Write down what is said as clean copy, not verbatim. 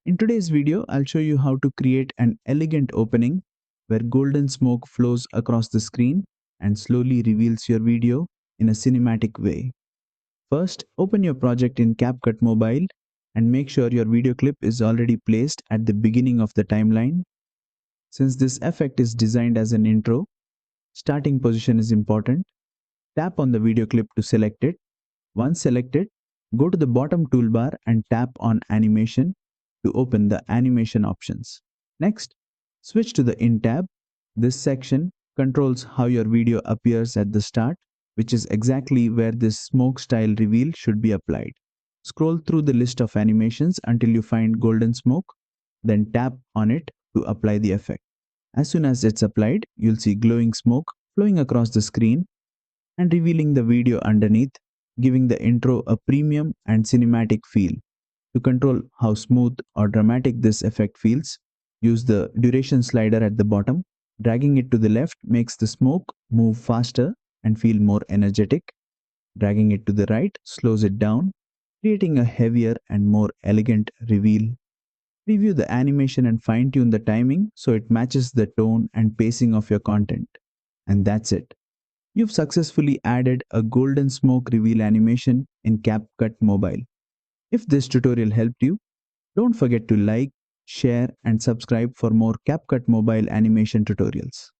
In today's video, I'll show you how to create an elegant opening where golden smoke flows across the screen and slowly reveals your video in a cinematic way. First, open your project in CapCut Mobile and make sure your video clip is already placed at the beginning of the timeline. Since this effect is designed as an intro, starting position is important. Tap on the video clip to select it. Once selected, go to the bottom toolbar and tap on Animation to open the animation options. Next, switch to the In tab. This section controls how your video appears at the start, which is exactly where this smoke style reveal should be applied. Scroll through the list of animations until you find golden smoke, then tap on it to apply the effect. As soon as it's applied, you'll see glowing smoke flowing across the screen and revealing the video underneath, giving the intro a premium and cinematic feel. To control how smooth or dramatic this effect feels, use the duration slider at the bottom. Dragging it to the left makes the smoke move faster and feel more energetic. Dragging it to the right slows it down, creating a heavier and more elegant reveal. Preview the animation and fine-tune the timing so it matches the tone and pacing of your content. And that's it. You've successfully added a golden smoke reveal animation in CapCut Mobile. If this tutorial helped you, don't forget to like, share, and subscribe for more CapCut Mobile animation tutorials.